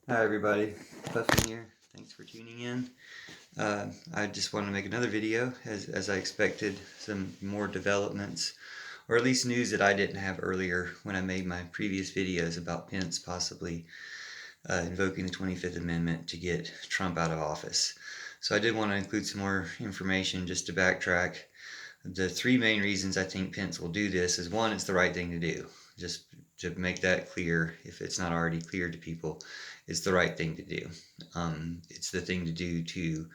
Hi everybody, Puffin here. Thanks for tuning in. I just wanted to make another video as I expected some more developments, or at least news that I didn't have earlier when I made my previous videos about Pence possibly invoking the 25th Amendment to get Trump out of office. So I did want to include some more information just to backtrack. The three main reasons I think Pence will do this is one, it's the right thing to do. Just to make that clear, if it's not already clear to people, it's the right thing to do. It's the thing to do to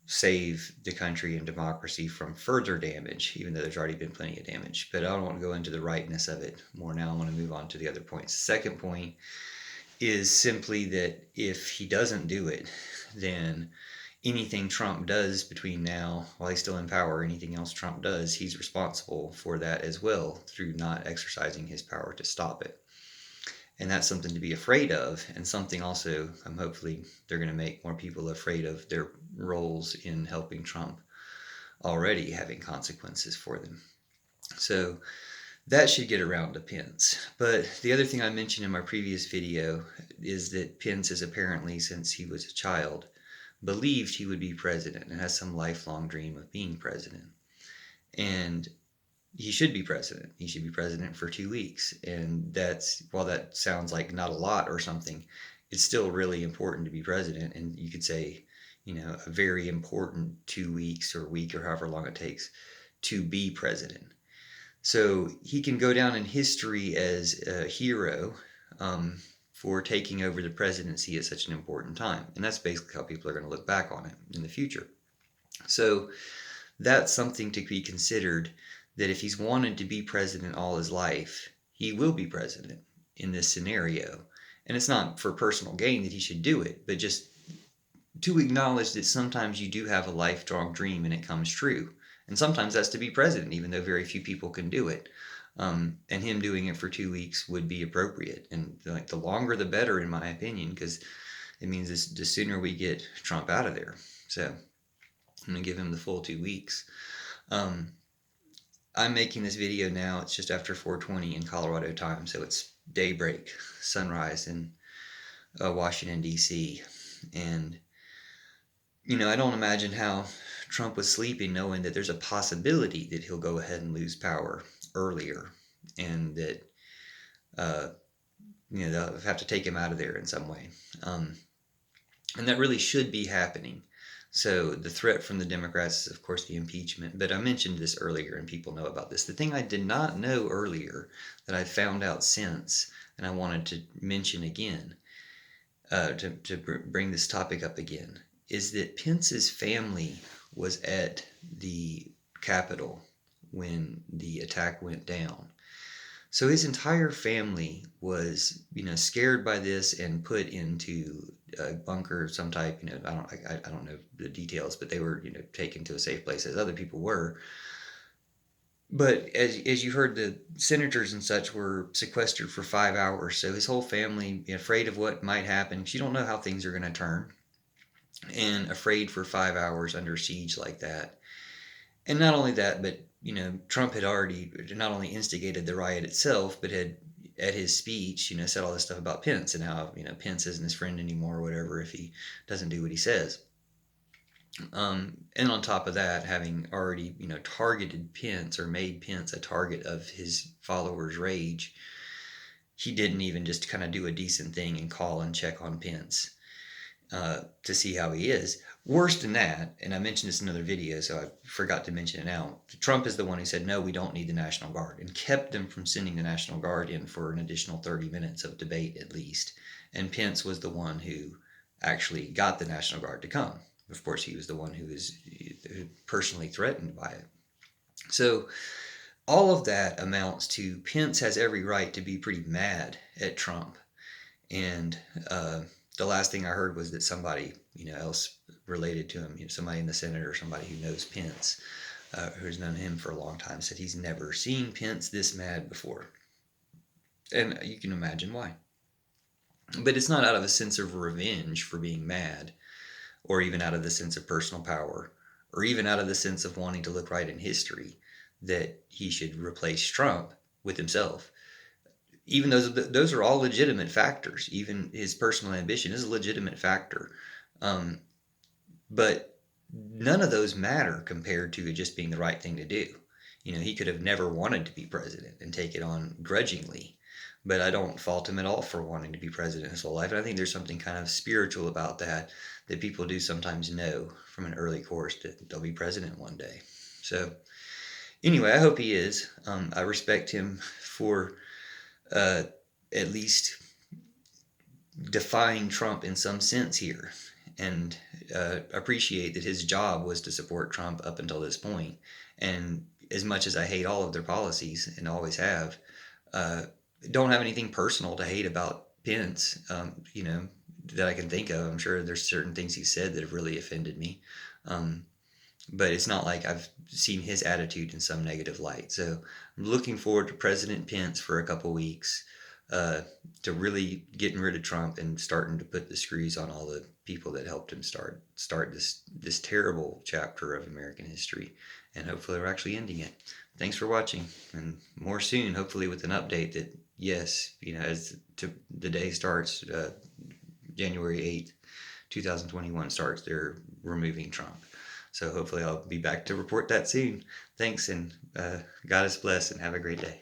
save the country and democracy from further damage, even though there's already been plenty of damage. But I don't want to go into the rightness of it more now. I want to move on to the other points. The second point is simply that if he doesn't do it, then anything Trump does between now, while he's still in power, anything else Trump does, he's responsible for that as well through not exercising his power to stop it. And that's something to be afraid of, and something also hopefully they're going to make more people afraid of their roles in helping Trump already having consequences for them. So that should get around to Pence. But the other thing I mentioned in my previous video is that Pence has apparently, since he was a child, believed he would be president and has some lifelong dream of being president. And he should be president. He should be president for 2 weeks. And that's, while that sounds like not a lot or something, it's still really important to be president. And you could say, a very important 2 weeks or week or however long it takes to be president. So he can go down in history as a hero for taking over the presidency at such an important time. And that's basically how people are going to look back on it in the future. So that's something to be considered, that if he's wanted to be president all his life, he will be president in this scenario. And it's not for personal gain that he should do it, but just to acknowledge that sometimes you do have a lifelong dream and it comes true. And sometimes that's to be president, even though very few people can do it. And him doing it for 2 weeks would be appropriate. And like the longer the better, in my opinion, because it means the sooner we get Trump out of there. So I'm going to give him the full 2 weeks. I'm making this video now. It's just after 4:20 in Colorado time, so it's daybreak, sunrise in Washington, D.C. And, I don't imagine how Trump was sleeping knowing that there's a possibility that he'll go ahead and lose power earlier, and that they'll have to take him out of there in some way, and that really should be happening. So the threat from the Democrats is, of course, the impeachment. But I mentioned this earlier, and people know about this. The thing I did not know earlier that I found out since, and I wanted to mention again, to bring this topic up again, is that Pence's family was at the Capitol when the attack went down. So his entire family was, scared by this and put into a bunker of some type. I don't know the details, but they were, taken to a safe place as other people were. But as you heard, the senators and such were sequestered for 5 hours. So his whole family, afraid of what might happen, because you don't know how things are going to turn, and afraid for 5 hours under siege like that. And not only that, but Trump had already not only instigated the riot itself, but had, at his speech, said all this stuff about Pence and how, Pence isn't his friend anymore or whatever if he doesn't do what he says. And on top of that, having already, targeted Pence or made Pence a target of his followers' rage, he didn't even just kind of do a decent thing and call and check on Pence to see how he is. Worse than that, and I mentioned this in another video, so I forgot to mention it now, Trump is the one who said, no, we don't need the National Guard, and kept them from sending the National Guard in for an additional 30 minutes of debate at least. And Pence was the one who actually got the National Guard to come. Of course, he was the one who was personally threatened by it. So all of that amounts to Pence has every right to be pretty mad at Trump. And the last thing I heard was that somebody, else related to him, somebody in the Senate or somebody who knows Pence, who's known him for a long time, said he's never seen Pence this mad before. And you can imagine why. But it's not out of a sense of revenge for being mad, or even out of the sense of personal power, or even out of the sense of wanting to look right in history, that he should replace Trump with himself. even those are all legitimate factors. Even his personal ambition is a legitimate factor, um, but none of those matter compared to it just being the right thing to do. You know, he could have never wanted to be president and take it on grudgingly, but I don't fault him at all for wanting to be president his whole life. And I think there's something kind of spiritual about that that people do sometimes know from an early course that they'll be president one day. So anyway, I hope he is. I respect him for uh, at least defying Trump in some sense here, and appreciate that his job was to support Trump up until this point. And as much as I hate all of their policies and always have, uh, don't have anything personal to hate about Pence, that I can think of. I'm sure there's certain things he said that have really offended me. Um, but it's not like I've seen his attitude in some negative light. So I'm looking forward to President Pence for a couple weeks, uh, to really getting rid of Trump and starting to put the screws on all the people that helped him start this terrible chapter of American history. And hopefully we're actually ending it. Thanks for watching, and more soon, hopefully with an update that yes, as the day starts, January 8th, 2021 starts, they're removing Trump. So hopefully I'll be back to report that soon. Thanks, and God is blessed, and have a great day.